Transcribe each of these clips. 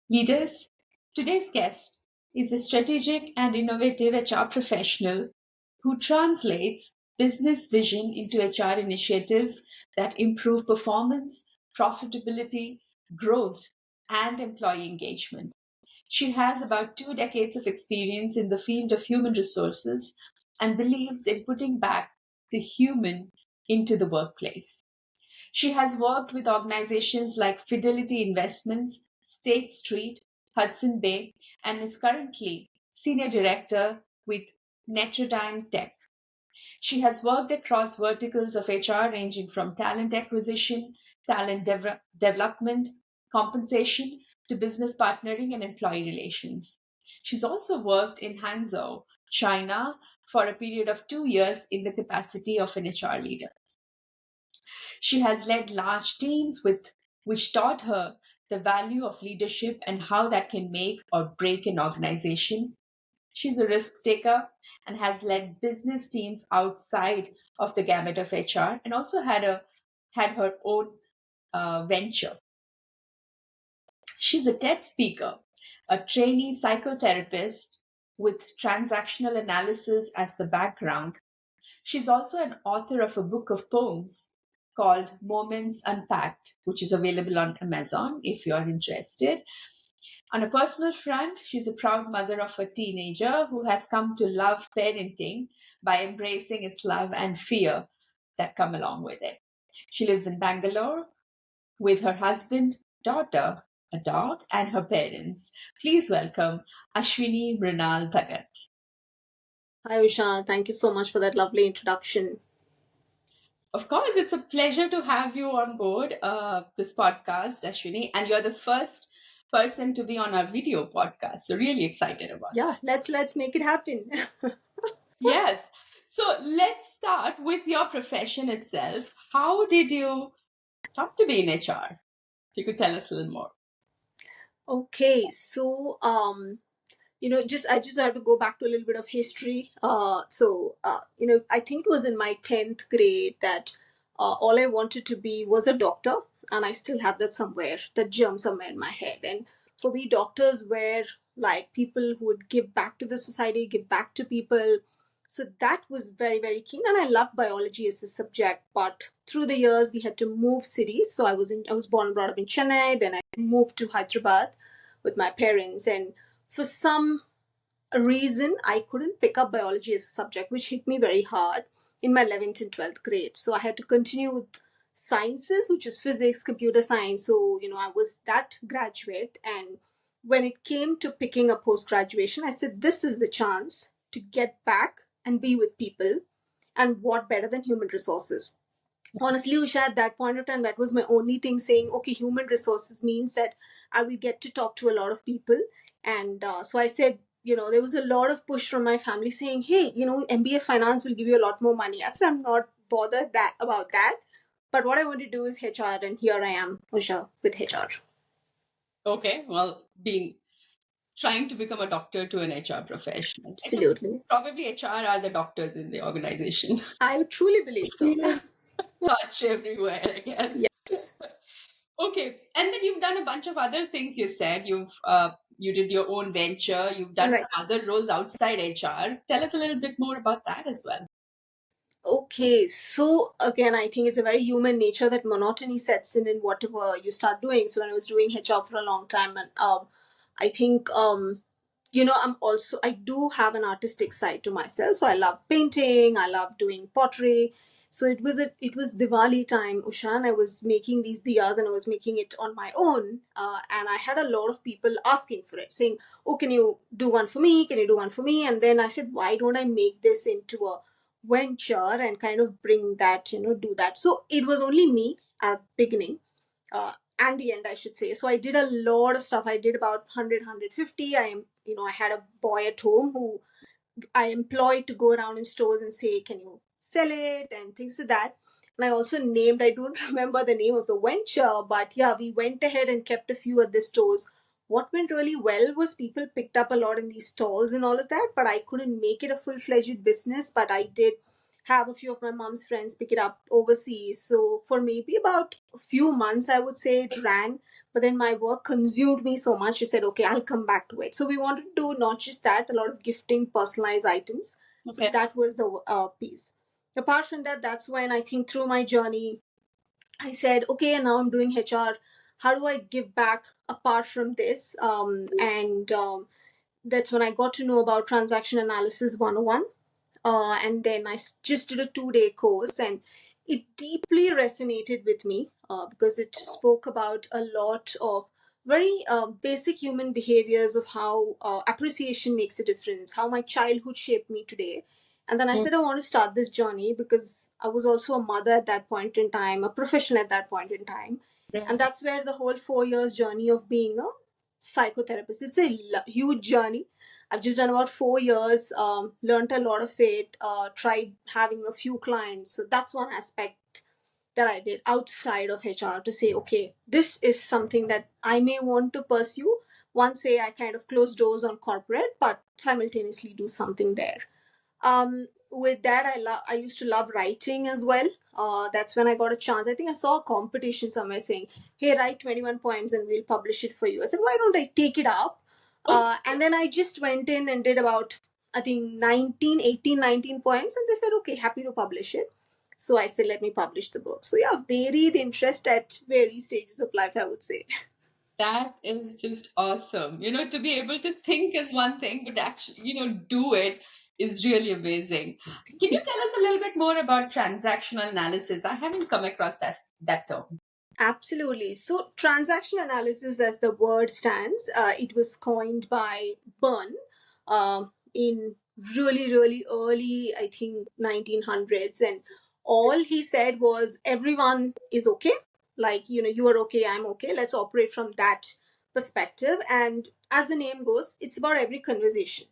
Leaders, today's guest is a strategic and innovative HR professional who translates business vision into HR initiatives that improve performance, profitability, growth, and employee engagement. She has about 2 decades of experience in the field of human resources and believes in putting back the human into the workplace. She has worked with organizations like Fidelity Investments, State Street, Hudson Bay, and is currently Senior Director with Notre Dame Tech. She has worked across verticals of HR ranging from talent acquisition, development, compensation, to business partnering and employee relations. She's also worked in Hangzhou, China, for a period of 2 years in the capacity of an HR leader. She has led large teams which taught her the value of leadership and how that can make or break an organization. She's a risk taker and has led business teams outside of the gamut of HR and also had her own venture. She's a TED speaker, a trainee psychotherapist with transactional analysis as the background. She's also an author of a book of poems called Moments Unpacked, which is available on Amazon if you're interested. On a personal front, she's a proud mother of a teenager who has come to love parenting by embracing its love and fear that come along with it. She lives in Bangalore with her husband, daughter, a dog, and her parents. Please welcome Ashwini Mrinal Bhagat. Hi, Usha. Thank you so much for that lovely introduction. Of course, it's a pleasure to have you on board this podcast, Ashwini, and you're the first person to be on our video podcast. So really excited about Yeah, that. let's make it happen. Yes. So let's start with your profession itself. How did you come to be in HR? If you could tell us a little more. Okay, so just I just have to go back to a little bit of history. I think it was in my 10th grade that all I wanted to be was a doctor, and I still have that somewhere, that germ somewhere in my head. And for me, doctors were like people who would give back to the society, give back to people. So that was very, very keen, and I loved biology as a subject. But through the years, we had to move cities. So I was born and brought up in Chennai. Then I moved to Hyderabad with my parents, and for some reason, I couldn't pick up biology as a subject, which hit me very hard in my 11th and 12th grade. So I had to continue with sciences, which is physics, computer science. So, I was that graduate. And when it came to picking a post graduation, I said, this is the chance to get back and be with people. And what better than human resources? Honestly, Usha, at that point of time, that was my only thing, saying, okay, human resources means that I will get to talk to a lot of people. And so I said, there was a lot of push from my family saying, hey, MBA finance will give you a lot more money. I said, I'm not bothered about that. But what I want to do is HR, and here I am, Usha, with HR. Okay, well, being trying to become a doctor to an HR professional. I think Absolutely. probably HR are the doctors in the organization. I truly believe so. Touch everywhere, I guess. Yes. Okay, and then you've done a bunch of other things. You said you did your own venture. You've done Right. some other roles outside HR. Tell us a little bit more about that as well. Okay, so again, I think it's a very human nature that monotony sets in whatever you start doing. So when I was doing HR for a long time, and I think I do have an artistic side to myself. So I love painting, I love doing pottery. So it was Diwali time, Ushan. I was making these diyas and I was making it on my own. And I had a lot of people asking for it, saying, "Oh, can you do one for me? Can you do one for me?" And then I said, "Why don't I make this into a venture and kind of bring that, do that?" So it was only me at beginning, and the end, I should say. So I did a lot of stuff. I did about 100, I had a boy at home who I employed to go around in stores and say, can you sell it and things like that. And I also named, I don't remember the name of the venture, but yeah, we went ahead and kept a few at the stores. What went really well was people picked up a lot in these stalls and all of that, but I couldn't make it a full-fledged business. But I did have a few of my mom's friends pick it up overseas. So for maybe about a few months, I would say it ran. But then my work consumed me so much. I said, okay, I'll come back to it. So we wanted to do not just that, a lot of gifting personalized items. So Okay. that was the piece. Apart from that, that's when I think through my journey, I said, okay, now I'm doing HR. How do I give back apart from this? And that's when I got to know about transaction analysis 101. And then I just did a 2-day course, and it deeply resonated with me because it spoke about a lot of very basic human behaviors of how appreciation makes a difference, how my childhood shaped me today. And then I Mm. said, I want to start this journey because I was also a mother at that point in time, a professional at that point in time. And Yeah. that's where the whole 4 years journey of being a psychotherapist, it's a huge journey. I've just done about 4 years, learned a lot of it, tried having a few clients. So that's one aspect that I did outside of HR to say, okay, this is something that I may want to pursue. One say I kind of close doors on corporate, but simultaneously do something there. With that, I used to love writing as well. That's when I got a chance. I think I saw a competition somewhere saying, "Hey, write 21 poems and we'll publish it for you." I said, "Why don't I take it up?" Oh, And then I just went in and did about, I think, 19, 18, 19 poems, and they said, "Okay, happy to publish it." So I said, "Let me publish the book." So yeah, varied interest at various stages of life, I would say. that is just awesome. To be able to think is one thing, but actually, do it is really amazing. Can you tell us a little bit more about transactional analysis? I haven't come across that term. Absolutely. So, transaction analysis, as the word stands, it was coined by Byrne in really, really early, I think, 1900s. And all he said was, everyone is okay. Like, you are okay, I'm okay. Let's operate from that perspective. And as the name goes, it's about every conversation.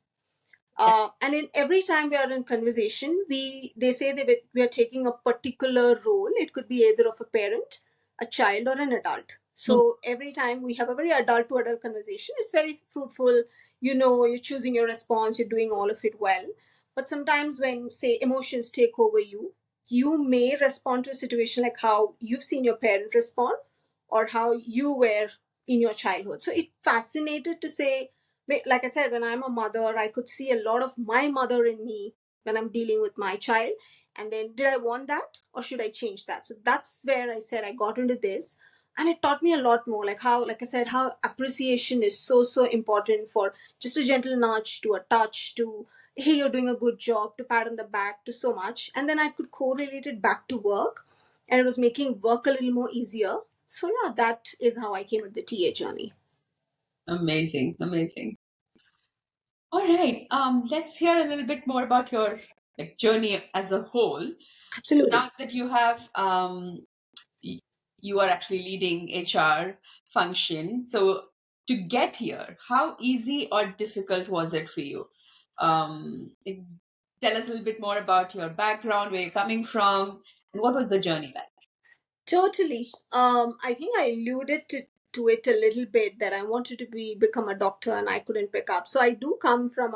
And in every time we are in conversation, they say that we are taking a particular role. It could be either of a parent, a child, or an adult. Mm. So every time we have a very adult to adult conversation, it's very fruitful. You're choosing your response, you're doing all of it well. But sometimes when, say, emotions take over you, you may respond to a situation like how you've seen your parent respond or how you were in your childhood. So it fascinated to say, like I said, when I'm a mother, I could see a lot of my mother in me when I'm dealing with my child. And then, did I want that or should I change that? So that's where I said I got into this. And it taught me a lot more, like how, like I said, how appreciation is so, so important, for just a gentle nudge, to a touch, to, hey, you're doing a good job, to pat on the back, to so much. And then I could correlate it back to work, and it was making work a little more easier. So, yeah, that is how I came at the TA journey. Amazing, amazing. All right. Let's hear a little bit more about your journey as a whole. So Absolutely. now that y- you are actually leading HR function. So to get here, how easy or difficult was it for you? Like, tell us a little bit more about your background, where you're coming from, and what was the journey like? Totally. I think I alluded to it a little bit that I wanted to become a doctor and I couldn't pick up. So I do come from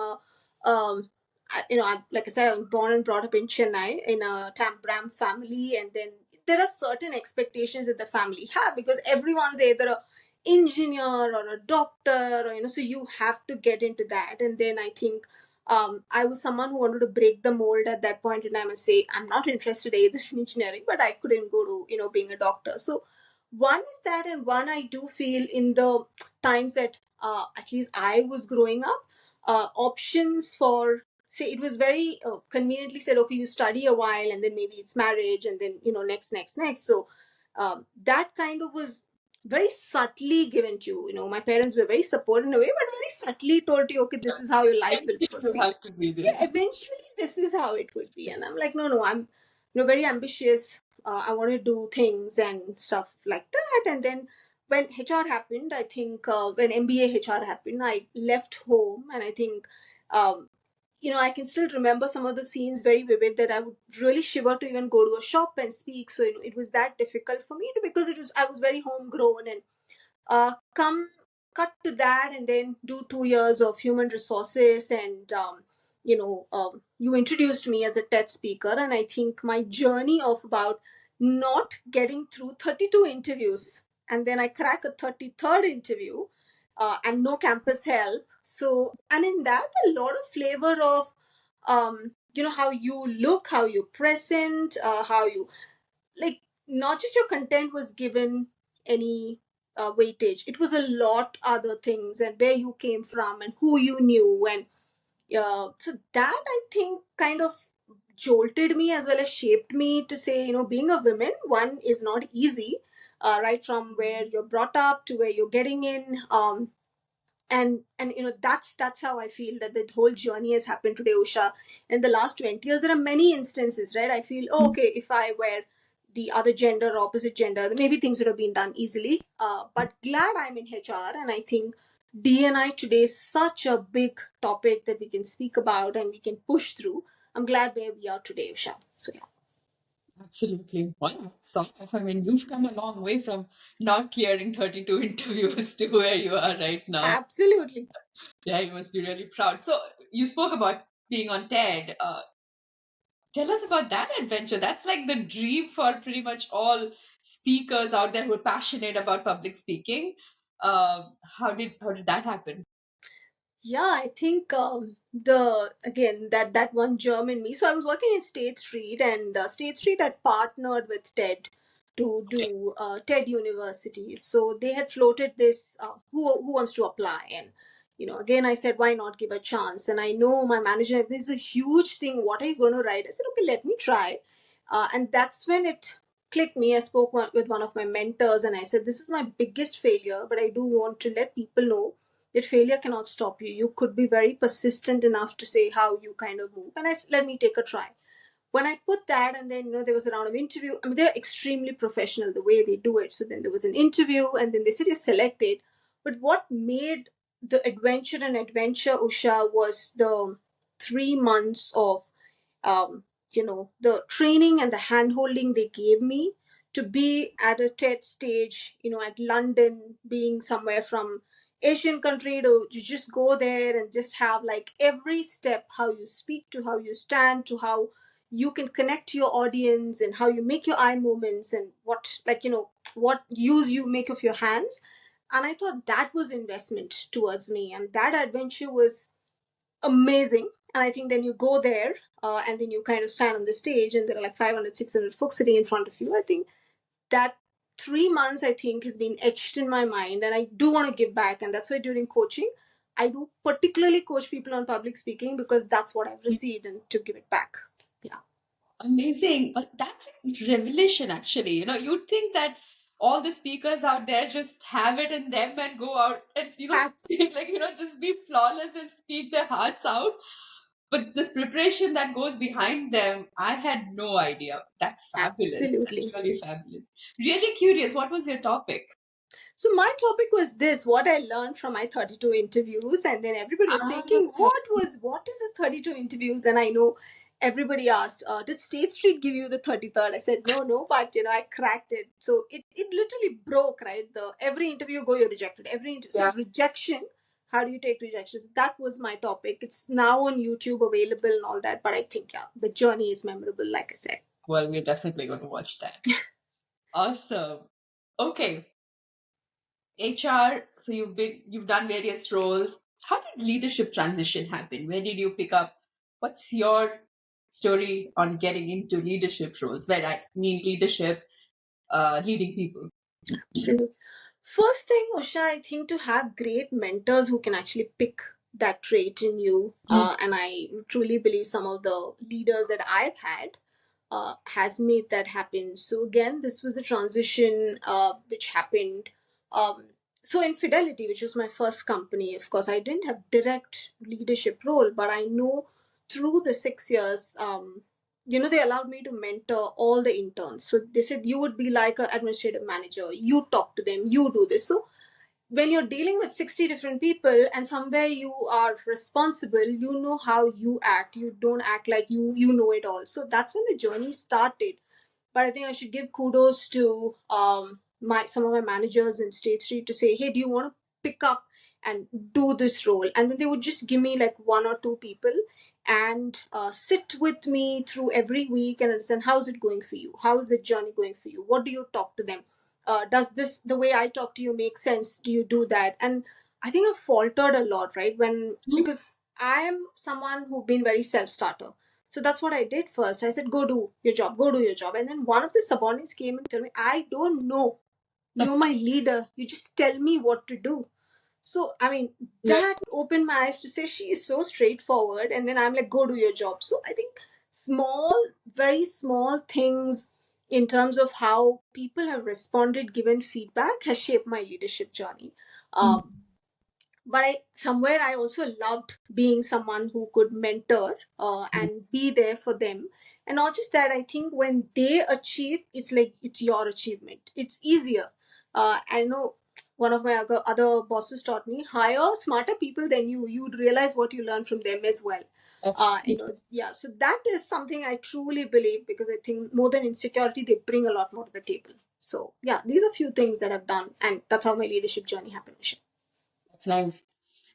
like I said, I was born and brought up in Chennai in a Bram family, and then there are certain expectations that the family have because everyone's either a engineer or a doctor, or so you have to get into that. And then I think I was someone who wanted to break the mold at that point in time and say, I'm not interested either in engineering, but I couldn't go to, being a doctor. So one is that, and one I do feel in the times that at least I was growing up, options for, say, it was very conveniently said, okay, you study a while and then maybe it's marriage and then, next. So that kind of was very subtly given to you. My parents were very supportive in a way, but very subtly told you, okay, this is how your life will Eventually, you proceed. have to be there. Yeah, eventually this is how it would be. And I'm like, no, I'm very ambitious. I want to do things and stuff like that. And then when HR happened, I think when MBA HR happened, I left home, and I think I can still remember some of the scenes very vivid, that I would really shiver to even go to a shop and speak. So it was that difficult for me because I was very homegrown. And come cut to that, and then do 2 years of human resources, and you introduced me as a TED speaker, and I think my journey of about not getting through 32 interviews, and then I crack a 33rd interview, and no campus help. So, and in that, a lot of flavor of, how you look, how you present, how you, like, not just your content was given any weightage. It was a lot other things, and where you came from and who you knew. And so that, I think, kind of jolted me as well as shaped me to say, being a woman, one, is not easy, right from where you're brought up to where you're getting in. And that's how I feel that the whole journey has happened today, Usha. In the last 20 years, there are many instances, right? I feel, oh, okay, if I were the other gender, opposite gender, maybe things would have been done easily. But glad I'm in HR, and I think D&I today is such a big topic that we can speak about and we can push through. I'm glad where we are today, Usha. So yeah. Absolutely. Wow. So, I mean, you've come a long way from not clearing 32 interviews to where you are right now. Absolutely. Yeah, you must be really proud. So, you spoke about being on TED. Tell us about that adventure. That's like the dream for pretty much all speakers out there who are passionate about public speaking. How did that happen? Yeah, I think the again that one germ in me. So I was working in State Street, and State Street had partnered with TED to Okay. do TED University. So they had floated this. Who wants to apply? And again, I said, why not give a chance? And I know my manager. This is a huge thing. What are you going to write? I said, okay, let me try. And that's when it clicked me. I spoke with one of my mentors, and I said, this is my biggest failure, but I do want to let people know that failure cannot stop you. You could be very persistent enough to say how you kind of move. And I said, let me take a try. When I put that, and then there was a round of interview. I mean, they're extremely professional the way they do it. So then there was an interview, and then they said you're selected. But what made the adventure, Usha, was the 3 months of the training and the hand holding they gave me to be at a TED stage, at London, being somewhere from Asian country, to you just go there and just have like every step, how you speak, to how you stand, to how you can connect to your audience, and how you make your eye movements, and what use you make of your hands. And I thought that was investment towards me, and that adventure was amazing. And I think then you go there, and then you kind of stand on the stage, and there are like 500, 600 folks sitting in front of you. I think that 3 months, I think, has been etched in my mind, and I do want to give back. And that's why during coaching, I do particularly coach people on public speaking, because that's what I've received, and to give it back. Yeah. Amazing. That's a revelation, actually. You'd think that all the speakers out there just have it in them and go out and, Absolutely. like, just be flawless and speak their hearts out. But the preparation that goes behind them, I had no idea. That's fabulous. That's Absolutely. really fabulous. Really curious. What was your topic? So my topic was this: what I learned from my 32 interviews. And then everybody was Ah, thinking, what is this 32 interviews? And I know everybody asked, did State Street give you the 33rd? I said, no, but I cracked it. So it literally broke, right? The every interview you go, you're rejected. So yeah. rejection, how do you take rejection? That was my topic. It's now on YouTube available and all that. But I think, yeah, the journey is memorable, like I said. Well, we're definitely going to watch that. Awesome. Okay. HR, so you've done various roles. How did leadership transition happen? Where did you pick up? What's your story on getting into leadership roles? Where I mean leadership, leading people. So, first thing, Usha, I think to have great mentors who can actually pick that trait in you. And I truly believe some of the leaders that I've had has made that happen. So again, this was a transition which happened. Um, so in Fidelity, which was my first company, of course, I didn't have direct leadership role, but I know through the 6 years, they allowed me to mentor all the interns. So they said you would be like an administrative manager. You talk to them. You do this. So when you're dealing with 60 different people, and somewhere you are responsible, you know how you act. You don't act like you know it all. So that's when the journey started. But I think I should give kudos to my some of my managers in State Street to say, hey, do you want to pick up and do this role? And then they would just give me like one or two people, and sit with me through every week and understand how's it going for you, how is the journey going for you, what do you talk to them, does this, the way I talk to you, make sense, do you do that? And I think I've faltered a lot, right, when, Hmm? because I am someone who've been very self-starter. So that's what I did first. I said, go do your job, go do your job. And then one of the subordinates came and told me, I don't know, you're my leader, you just tell me what to do. So, I mean, Yeah. that opened my eyes to say she is so straightforward. And then I'm like, go do your job. So I think small, very small things in terms of how people have responded, given feedback, has shaped my leadership journey. Hmm. But somewhere I also loved being someone who could mentor and be there for them. And not just that, I think when they achieve, it's like it's your achievement, it's easier. I know one of my other bosses taught me, hire smarter people than you would realize what you learn from them as well. That's Yeah, so that is something I truly believe, because I think more than insecurity, they bring a lot more to the table. So yeah, these are a few things that I've done, and that's how my leadership journey happened, Michelle. That's nice.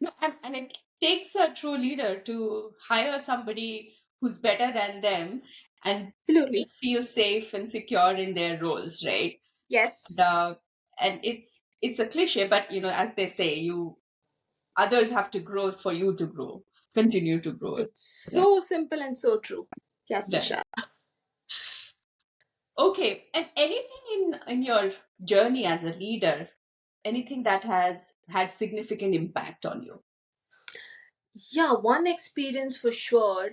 No, and it takes a true leader to hire somebody who's better than them and still Absolutely. feel safe and secure in their roles, right? And, Yes. uh, and it's a cliche, but as they say, you others have to grow for you to grow, continue to grow. It's Yeah. so simple and so true. Yes, Right. Vishal. Okay. And anything in your journey as a leader, anything that has had significant impact on you? Yeah, one experience for sure,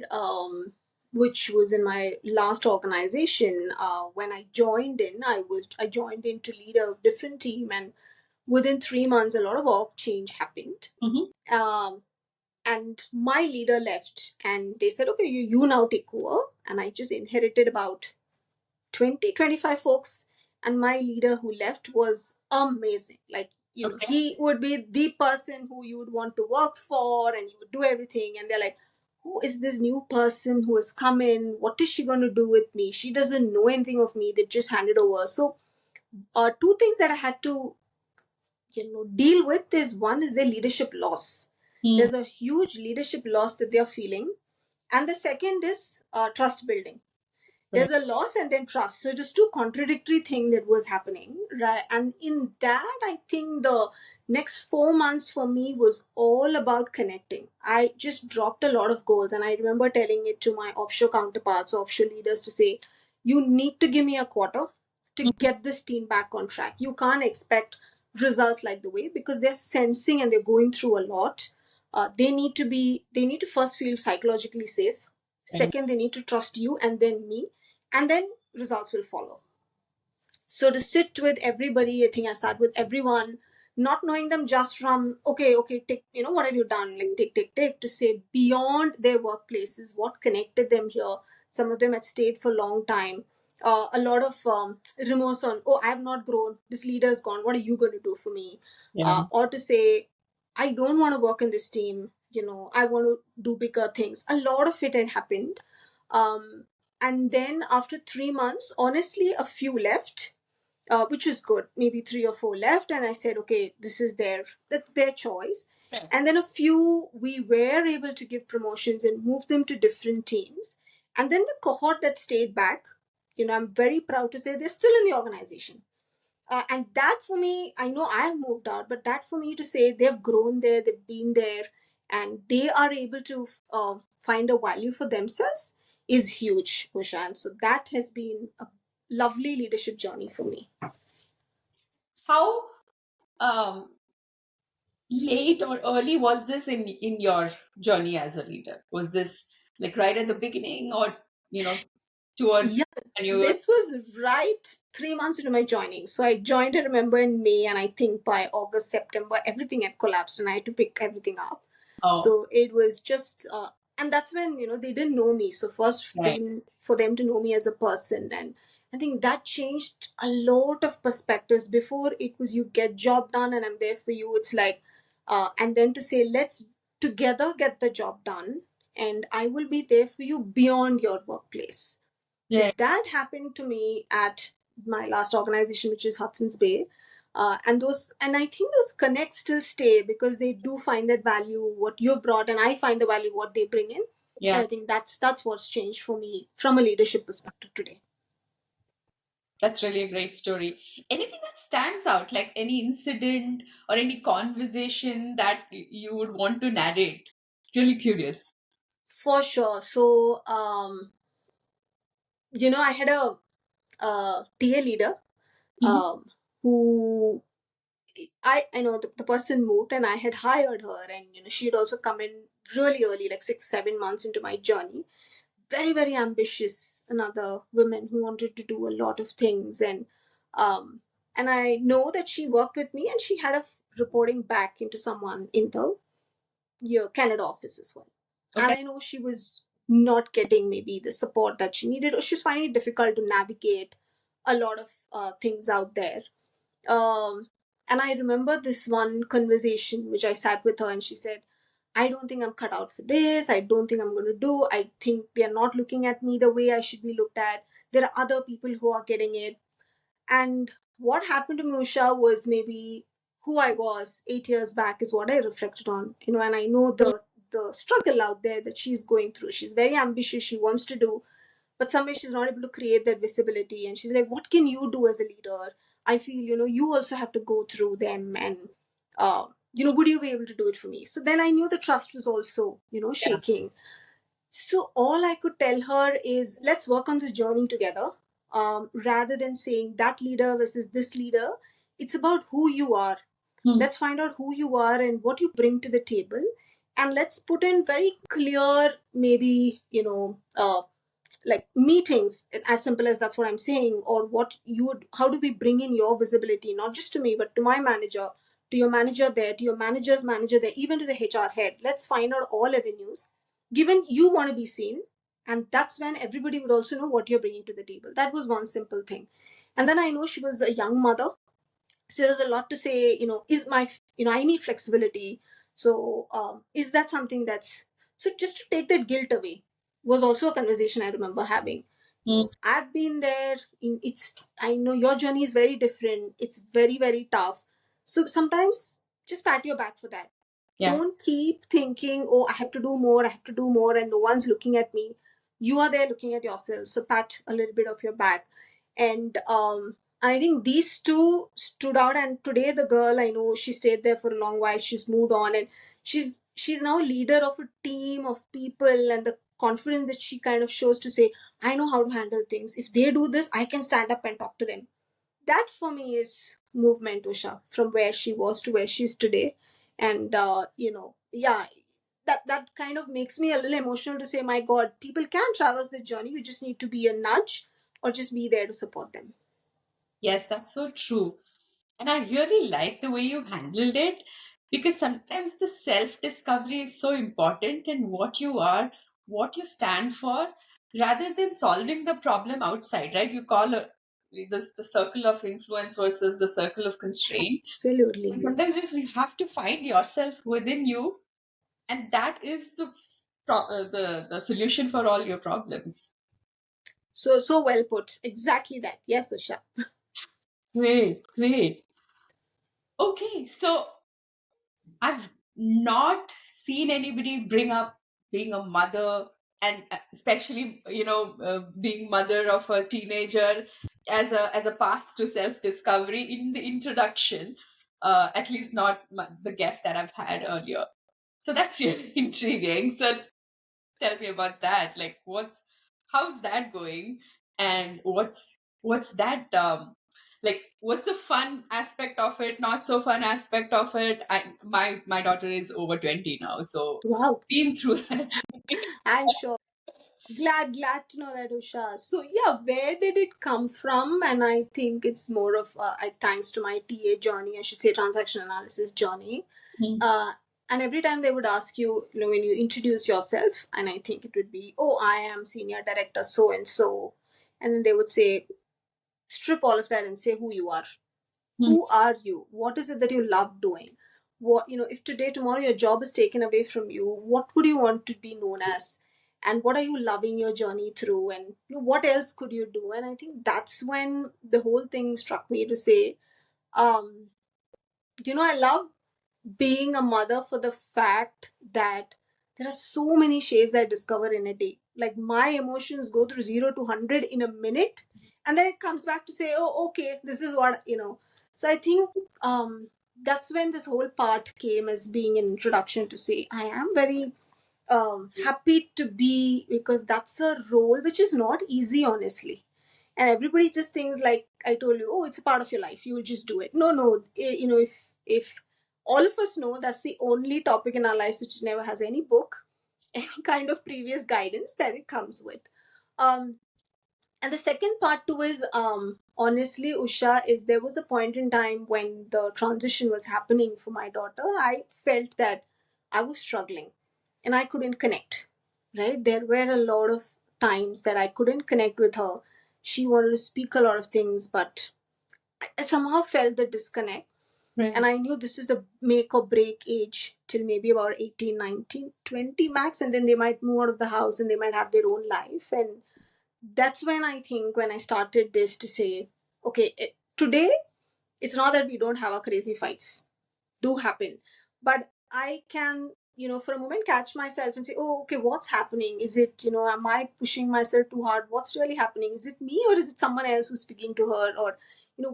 which was in my last organization. When I joined in, I joined in to lead a different team, and within 3 months, a lot of org change happened. Hmm. Um, and my leader left, and they said, "Okay, you now take over." And I just inherited about 20-25 folks, and my leader who left was amazing. Like, Okay. he would be the person who you would want to work for, and you would do everything, and they're like, who is this new person who has come in, what is she going to do with me, she doesn't know anything of me, they just handed over. So two things that I had to deal with is, one is their leadership loss. Hmm. There's a huge leadership loss that they're feeling, and the second is trust building. There's Right. a loss and then trust, so it is two contradictory thing that was happening, right? And in that, I think the next 4 months for me was all about connecting. I just dropped a lot of goals, and I remember telling it to my offshore counterparts, offshore leaders, to say, you need to give me a quarter to Mhm. get this team back on track. You can't expect results like the way, because they're sensing and they're going through a lot. They need to first feel psychologically safe. Right. Second, they need to trust you and then me, and then results will follow. So to sit with everybody, I think I sat with everyone, not knowing them just from, okay, take, what have you done, like take, to say beyond their workplaces, what connected them here. Some of them had stayed for a long time. A lot of remorse on, oh, I have not grown, this leader is gone, what are you going to do for me? Yeah. Or to say, I don't want to work in this team, I want to do bigger things. A lot of it had happened. Um, and then after 3 months, honestly, a few left, which was good. Maybe three or four left, and I said, okay, that's their choice. Right. And then a few we were able to give promotions and move them to different teams. And then the cohort that stayed back, I'm very proud to say they're still in the organization. And that for me, I know I have moved out, but that for me to say they've grown there, they've been there, and they are able to find a value for themselves is huge, Ushan. So that has been a lovely leadership journey for me. How um, late or early was this in your journey as a leader? Was this like right at the beginning, or towards Yeah, when you were? this was right 3 months into my joining. So I joined, I remember, in May, and I think by August, September, everything had collapsed and I had to pick everything up. Oh, So it was just, and that's when, they didn't know me. So first, right. for them to know me as a person. And I think that changed a lot of perspectives. Before, it was you get job done and I'm there for you. It's like, and then to say, let's together get the job done, and I will be there for you beyond your workplace. So Right. that happened to me at my last organization, which is Hudson's Bay. And I think those connects still stay, because they do find that value what you've brought, and I find the value what they bring in. Yeah. And I think that's what's changed for me from a leadership perspective today. That's really a great story. Anything that stands out, like any incident or any conversation that you would want to narrate? Really curious. For sure. So, I had a TA leader Hmm. who I know the person moved and I had hired her, and she had also come in really early, like 6 7 months into my journey. Very very ambitious, another woman who wanted to do a lot of things, um and I know that she worked with me and she had a reporting back into someone in the Canada office as well. And Okay. I know she was not getting maybe the support that she needed, or she was finding it difficult to navigate a lot of things out there. Um, and I remember this one conversation which I sat with her and she said, I don't think I'm cut out for this. I don't think I'm going to do. I think they're not looking at me the way I should be looked at. There are other people who are getting it. And what happened to Musha was maybe who I was 8 years back is what I reflected on. And I know the struggle out there that she's going through. She's very ambitious. She wants to do, but somehow she's not able to create that visibility. And she's like, what can you do as a leader? I feel, you also have to go through them, and would you be able to do it for me? So then I knew the trust was also, Yeah. shaking. So all I could tell her is, let's work on this journey together. Rather than saying that leader versus this leader, it's about who you are. Hmm. Let's find out who you are and what you bring to the table, and let's put in very clear, maybe like meetings, as simple as that's what I'm saying, or what you would, how do we bring in your visibility, not just to me but to my manager, to your manager there, to your manager's manager there, even to the HR head. Let's find out all avenues, given you want to be seen, and that's when everybody would also know what you're bringing to the table. That was one simple thing. And then I know she was a young mother, so there's a lot to say, is my, I need flexibility. So is that something that's, so just to take that guilt away was also a conversation I remember having. Hmm. I've been there. I know your journey is very different. It's very very tough. So sometimes just pat your back for that. Yeah. Don't keep thinking, oh, I have to do more, I have to do more, and no one's looking at me. You are there looking at yourself. So pat a little bit of your back. And I think these two stood out. And today the girl, I know she stayed there for a long while. She's moved on, and she's now a leader of a team of people, and the confidence that she kind of shows to say, I know how to handle things. If they do this, I can stand up and talk to them. That for me is movement, Usha, from where she was to where she is today. And yeah, that kind of makes me a little emotional to say, my God, people can traverse the journey. You just need to be a nudge or just be there to support them. Yes, that's so true. And I really like the way you handled it, because sometimes the self-discovery is so important in what you are, what you stand for, rather than solving the problem outside, right? You call this the circle of influence versus the circle of constraint. And Absolutely. sometimes just you have to find yourself within you, and that is the solution for all your problems. So well put. Exactly that. Yes, Usha. Great, great. Okay, so I've not seen anybody bring up being a mother, and especially, being mother of a teenager as a path to self-discovery in the introduction. At least not the guest that I've had earlier. So that's really intriguing. So tell me about that. Like, how's that going, and what's that like, what's the fun aspect of it, not so fun aspect of it? My daughter is over 20 now, so Wow. been through that. I'm sure. Glad to know that, Usha. So yeah, where did it come from? And I think it's more of thanks to my TA journey, I should say, transaction analysis journey. Mm, uh, and every time they would ask you, when you introduce yourself, and I think it would be, oh, I am senior director so and so, and then they would say, strip all of that and say who you are. mm, Who are you? What is it that you love doing? What, if today tomorrow your job is taken away from you, what would you want to be known as? And what are you loving your journey through? And what else could you do? And I think that's when the whole thing struck me to say, I love being a mother for the fact that There are so many shades I discover in a day. Like my emotions go through 0 to 100 in a minute, and then it comes back to say, oh, okay, this is what, So I think that's when this whole part came as being an introduction to say, I am very happy to be, because that's a role which is not easy, honestly. And everybody just thinks, like I told you, oh, it's a part of your life, you will just do it. No, if all of us know that's the only topic in our lives which never has any book, any kind of previous guidance that it comes with. um and the second part too is, honestly, Usha, is there was a point in time when the transition was happening for my daughter. I felt that I was struggling and I couldn't connect. Right? There were a lot of times that I couldn't connect with her. She wanted to speak a lot of things, but I somehow felt the disconnect. And Right. I knew this is the make or break age till maybe about 18, 19, 20 max. And then they might move out of the house and they might have their own life. And that's when I think, when I started this to say, okay, today it's not that we don't have our crazy fights, do happen, but I can, for a moment catch myself and say, oh, okay, what's happening? Is it, am I pushing myself too hard? What's really happening? Is it me, or is it someone else who's speaking to her? Or,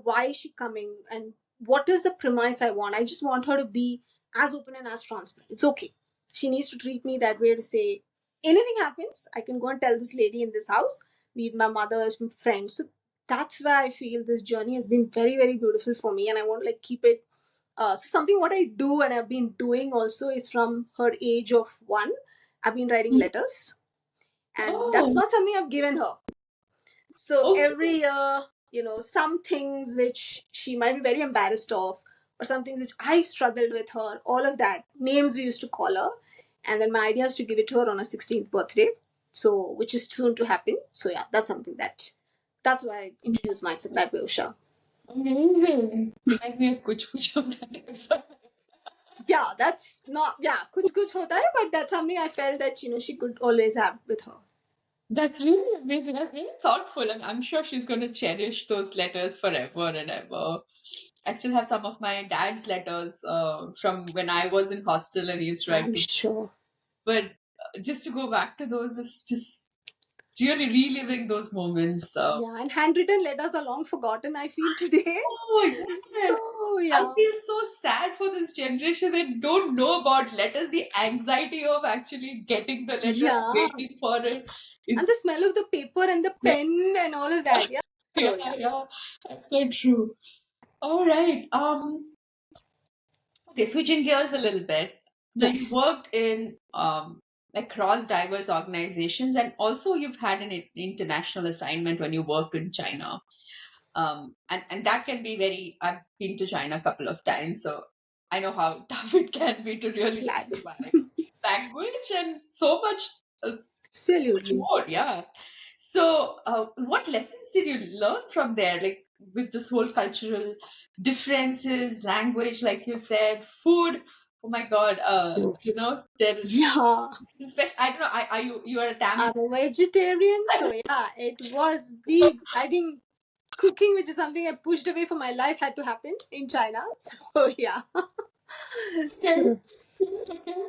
why is she coming? And what is the premise I want? I just want her to be as open and as transparent. It's okay. She needs to treat me that way, to say, anything happens, I can go and tell this lady in this house, be it my mother's friends. So that's why I feel this journey has been very, very beautiful for me, and I want to like keep it. So something what I do and I've been doing also is, from her age of 1, I've been writing letters, and that's Oh, not something I've given her. So okay. every year, some things which she might be very embarrassed of, or some things which I struggled with her, all of that, names we used to call her. And then my idea is to give it to her on her 16th birthday, so which is soon to happen. So yeah, that's something that's why I introduced myself that way, Usha. Amazing. Remind me of kuch kuch hota hai episode. Yeah, that's not, yeah, kuch kuch hota hai, but that's something I felt that, she could always have with her. That's really amazing. That's really thoughtful. I'm sure she's going to cherish those letters forever and ever. I still have some of my dad's letters from when I was in hostel and he used to write I'm to me. sure. But just to go back to those is just really reliving those moments. Yeah, and handwritten letters are long forgotten, I feel, today. Oh, yeah. So, I yeah. feel so sad for this generation. They don't know about letters. The anxiety of actually getting the letter, Yeah. waiting for it And is, the smell of the paper and the yeah, pen and all of that. Yeah. yeah, So, yeah. yeah. That's so true. All right. Okay, switching gears a little bit. Now you Yes. worked in across diverse organizations, and also you've had an international assignment when you worked in China. And that can be very. I've been to China a couple of times, so I know how tough it can be to really Glad. survive language and so much, so much Absolutely. more. Yeah. So, what lessons did you learn from there? Like with this whole cultural differences, language, like you said, food. Oh my God. There is. Yeah. Especially, I don't know. Are you are a Tamil? I'm a vegetarian. So, yeah, it was the, I think, cooking, which is something I pushed away for my life, had to happen in China. So, yeah. Okay. So,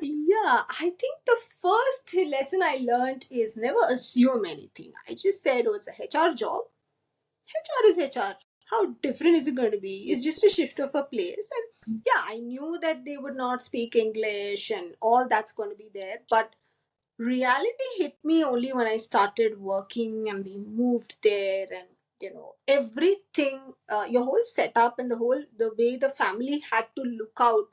yeah, I think the first lesson I learned is never assume anything. I just said, oh, it's a HR job. HR is HR. How different is it going to be? It's just a shift of a place. And yeah, I knew that they would not speak English and all that's going to be there. But reality hit me only when I started working and we moved there, and everything, your whole setup and the way the family had to look out,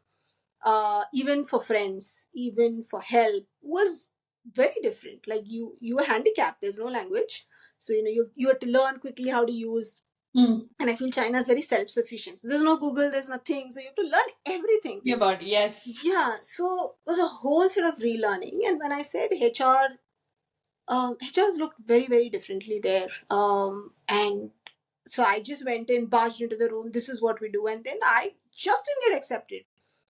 even for friends, even for help, was very different. Like you were handicapped, there's no language, so you had to learn quickly how to use. Hmm. And I feel China is very self-sufficient, so there's no Google, there's nothing, so you have to learn everything. Your body, yes. Yeah, so it was a whole sort of relearning. And when I said HR, HRs looked very, very differently there. And so I just went in, barged into the room, this is what we do, and then I just didn't get accepted.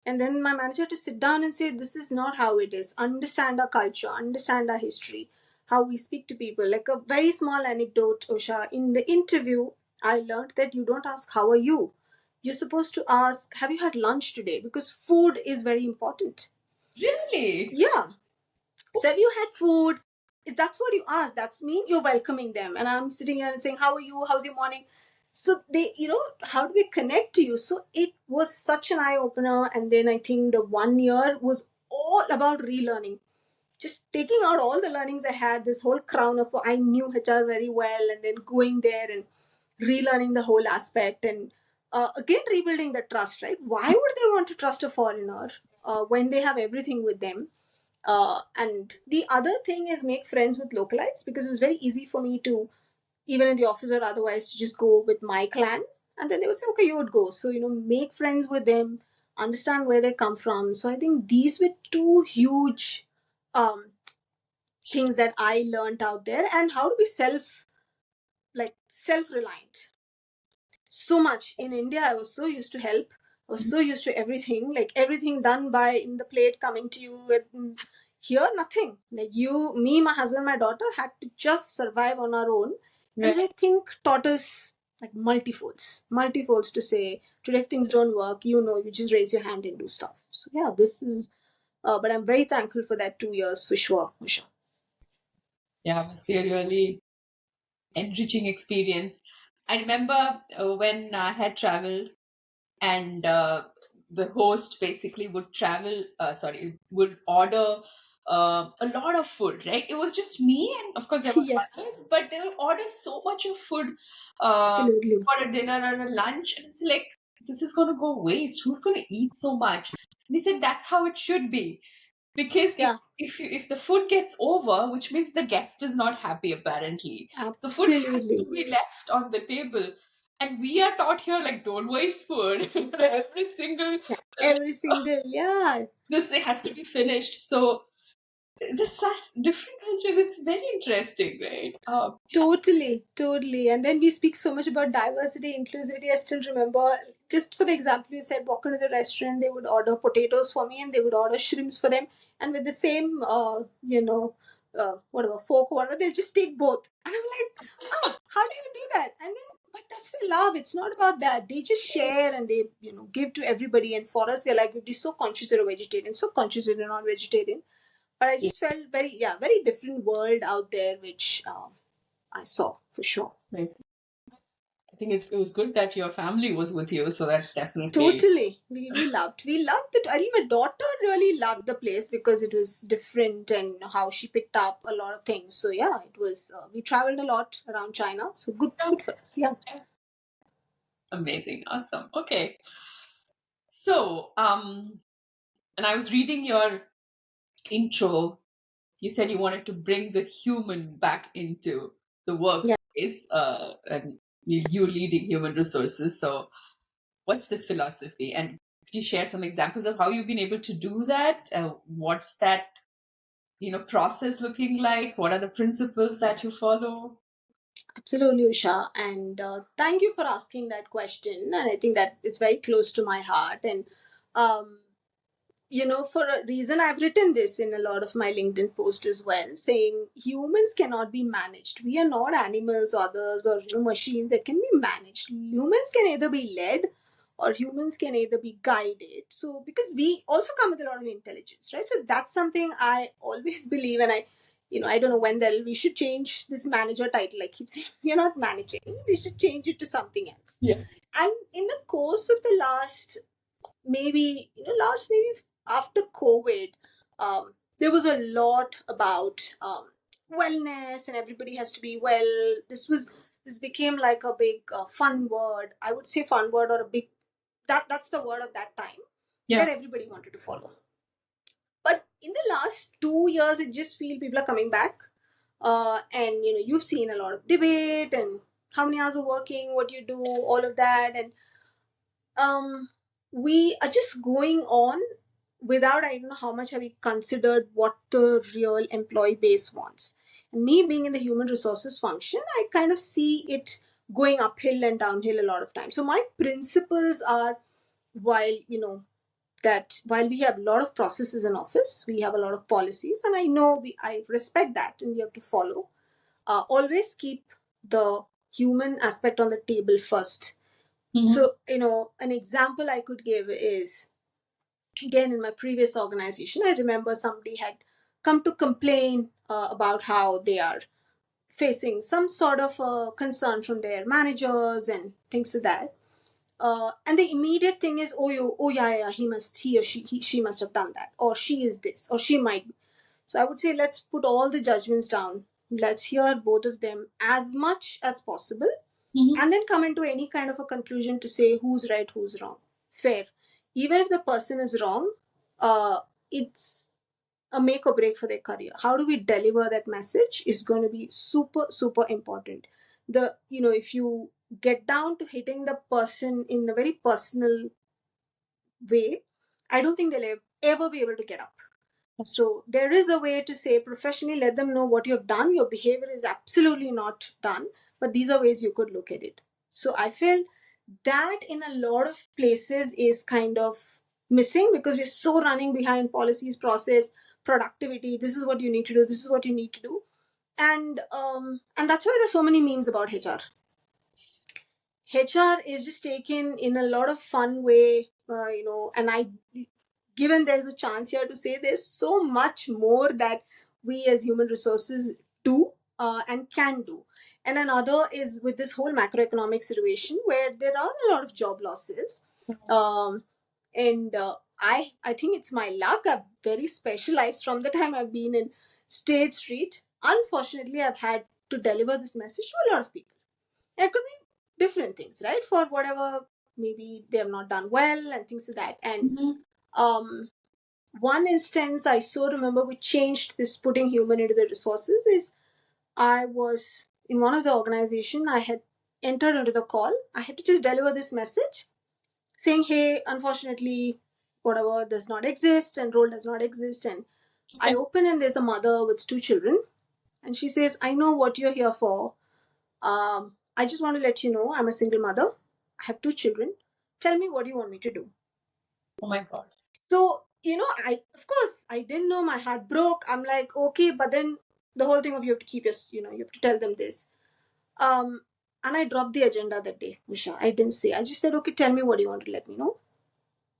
And then my manager had to sit down and say, this is not how it is. Understand our culture, understand our history, how we speak to people. Like a very small anecdote, Osha, in the interview, I learned that you don't ask, how are you? You're supposed to ask, have you had lunch today? Because food is very important. Really? Yeah. So if you had food, if that's what you ask, that's mean you're welcoming them. And I'm sitting here and saying, how are you? How's your morning? So they, how do we connect to you? So it was such an eye opener. And then I think the 1 year was all about relearning, just taking out all the learnings I had, this whole crown of, I knew HR very well, and then going there and relearning the whole aspect, and again rebuilding the trust, right? Why would they want to trust a foreigner when they have everything with them? And the other thing is make friends with localites, because it was very easy for me to, even in the office or otherwise, to just go with my clan. And then they would say, okay, you would go. So, make friends with them, understand where they come from. So I think these were two huge um, things that I learned out there, and how to be self-reliant. So much in India, I was so used to help. I was so used to everything, like everything done by in the plate coming to you. Here, nothing. Like me, my husband, my daughter had to just survive on our own, and I think taught us like multifolds to say today if things don't work, you just raise your hand and do stuff. So yeah, this is. But I'm very thankful for that 2 years for sure, Usha. Yeah, it must be a really enriching experience. I remember when I had traveled and the host basically would order a lot of food, right? It was just me, and of course there were Yes, others, but they would order so much of food absolutely. for a dinner or a lunch, and it's like, this is going to go waste. Who's going to eat so much? And he said that's how it should be, because Yeah, if the food gets over, which means the guest is not happy apparently, so food has to absolutely. be left on the table. And we are taught here like don't waste food. Every single Yeah, every single, yeah. this thing has to be finished. So there's such different cultures. It's very interesting, right? Totally, totally. And then we speak so much about diversity, inclusivity. I still remember, just for the example, you said, walk into the restaurant, they would order potatoes for me and they would order shrimps for them. And with the same, whatever, fork or whatever, they'll just take both. And I'm like, how do you do that? And then, but that's the love. It's not about that. They just share and they, give to everybody. And for us, we're like, we'd be so conscious you're a vegetarian, so conscious you're not vegetarian. But I Yeah. just felt very different world out there, which I saw for sure. Right. I think it was good that your family was with you, so that's definitely. Totally, we loved it. I think my daughter really loved the place because it was different and how she picked up a lot of things. So yeah, it was. We traveled a lot around China, so good for us. Yeah, Amazing, awesome. Okay, so and I was reading your intro. You said you wanted to bring the human back into the yeah. workplace, and you leading human resources. So, what's this philosophy? And could you share some examples of how you've been able to do that? What's that, process looking like? What are the principles that you follow? Absolutely, Usha. And thank you for asking that question. And I think that it's very close to my heart. And um, for a reason, I've written this in a lot of my LinkedIn posts as well, saying humans cannot be managed. We are not animals, others, or machines that can be managed. Humans can either be led or humans can either be guided. So, because we also come with a lot of intelligence, right? So, that's something I always believe. And I don't know when we should change this manager title. I keep saying, we're not managing, we should change it to something else. Yeah. And in the course of the last maybe after COVID, there was a lot about wellness and everybody has to be well. This became like a big fun word. I would say fun word, or a big, that's the word of that time Yeah. that everybody wanted to follow. But in the last 2 years, it just feel people are coming back, and you've seen a lot of debate and how many hours of working, what you do, all of that, and um, we are just going on without, I don't know how much have we considered what the real employee base wants. And me being in the human resources function, I kind of see it going uphill and downhill a lot of times. So my principles are, while while we have a lot of processes in office, we have a lot of policies, and I respect that, and we have to follow. Always keep the human aspect on the table first. Mhm. So, an example I could give is, again, in my previous organization, I remember somebody had come to complain about how they are facing some sort of concern from their managers and things like that. And the immediate thing is, yeah, he or she must have done that, or she is this, or she might be. So I would say let's put all the judgments down. Let's hear both of them as much as possible, and then come into any kind of a conclusion to say who's right, who's wrong. Fair. Even if the person is wrong, it's a make or break for their career. How do we deliver that message is going to be super, super important. If you get down to hitting the person in a very personal way, I don't think they'll ever be able to get up. So there is a way to say professionally, let them know what you've done. Your behavior is absolutely not done, but these are ways you could look at it. So I feel that in a lot of places is kind of missing because we're so running behind policies, process, productivity. This is what you need to do. This is what you need to do. And that's why there's so many memes about HR. HR is just taken in a lot of fun way, and given there's a chance here to say there's so much more that we as human resources do and can do. And another is with this whole macroeconomic situation where there are a lot of job losses. And I think it's my luck. I've very specialized from the time I've been in State Street. Unfortunately, I've had to deliver this message to a lot of people. It could be different things, right? For whatever, maybe they have not done well and things like that. And one instance I so remember we changed this putting human into the resources is I was in one of the organization. I had entered into the call. I had to just deliver this message saying, hey, unfortunately, whatever does not exist and role does not exist. And I open and there's a mother with 2 children. And she says, I know what you're here for. I just want to let you know I'm a single mother. I have 2 children. Tell me what you want me to do. Oh my God. So, I didn't know, my heart broke. I'm like, okay, but then the whole thing of you have to keep your, you have to tell them this. And I dropped the agenda that day, Usha. I didn't say. I just said, okay, tell me what you want to let me know.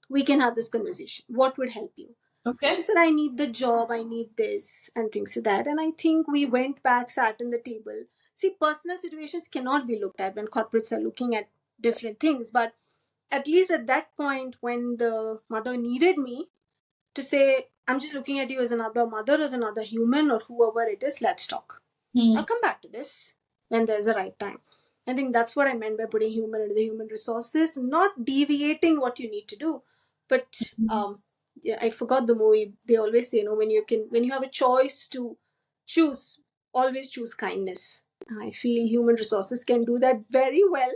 We can have this conversation. What would help you? Okay. She said, I need the job, I need this, and things like that. And I think we went back, sat in the table. See, personal situations cannot be looked at when corporates are looking at different things. But at least at that point, when the mother needed me to say, I'm just looking at you as another mother, as another human, or whoever it is, let's talk. I'll come back to this when there's a right time. I think that's what I meant by putting human into the human resources, not deviating what you need to do. But I forgot the movie. They always say, when you have a choice to choose, always choose kindness. I feel human resources can do that very well.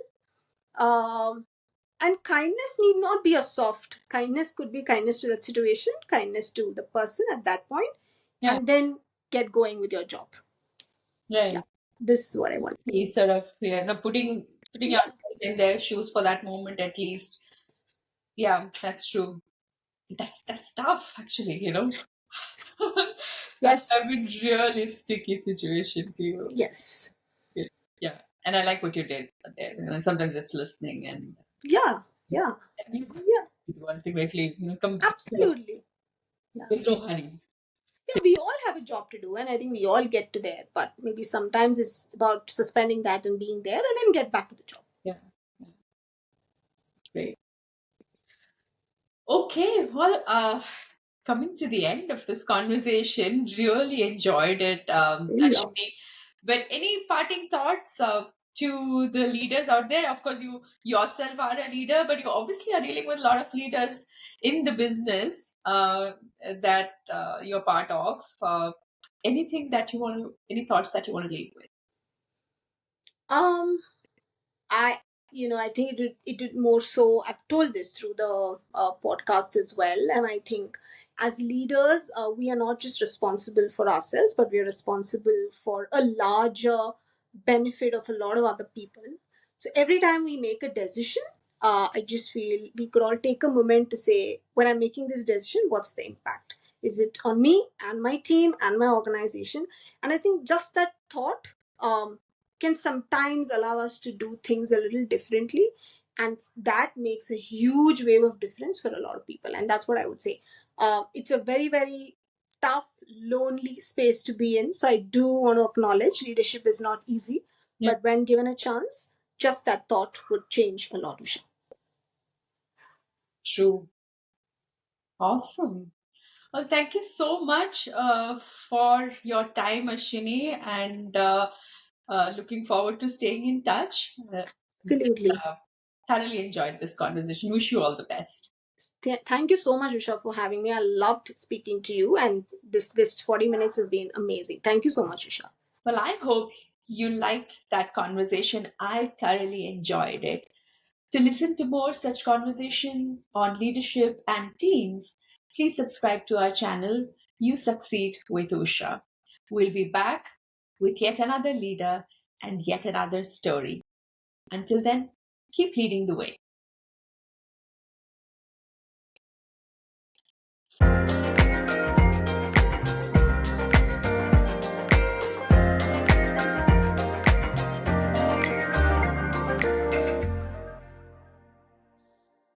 And kindness need not be a soft. Kindness could be kindness to that situation, kindness to the person at that point, and then get going with your job. Right. Yeah, this is what I want. Sort of, putting yourself in their shoes for that moment at least. Yeah, that's true. That's tough, actually. That Yes. would be really sticky situation for you. Yes. Yeah, and I like what you did there. Sometimes just listening and Yeah. Yeah. you ultimately, come back to it. Absolutely. Yeah. There's no hurry. Yeah, we all have a job to do, and I think we all get to there. But maybe sometimes it's about suspending that and being there, and then get back to the job. Yeah. Great. Okay, well, coming to the end of this conversation, really enjoyed it, Yeah. Ashwini. But any parting thoughts to the leaders out there? Of course, you yourself are a leader, but you obviously are dealing with a lot of leaders in the business that you're part of. Anything that you want to, any thoughts that you want to leave with? I I think it more so. I've told this through the podcast as well, and I think as leaders, we are not just responsible for ourselves, but we are responsible for a larger benefit of a lot of other people. So every time we make a decision, I just feel we could all take a moment to say, when I'm making this decision, what's the impact? Is it on me and my team and my organization? And I think just that thought can sometimes allow us to do things a little differently, and that makes a huge wave of difference for a lot of people. And that's what I would say. It's a very, very tough, lonely space to be in. So I do want to acknowledge leadership is not easy, but when given a chance, just that thought would change a lot, Usha. True. Awesome. Well, thank you so much for your time, Ashwini, and looking forward to staying in touch. Absolutely. Thoroughly enjoyed this conversation. Wish you all the best. Thank you so much, Usha, for having me. I loved speaking to you, and this 40 minutes has been amazing. Thank you so much, Usha. Well, I hope you liked that conversation. I thoroughly enjoyed it. To listen to more such conversations on leadership and teams, please subscribe to our channel, You Succeed with Usha. We'll be back with yet another leader and yet another story. Until then, keep leading the way.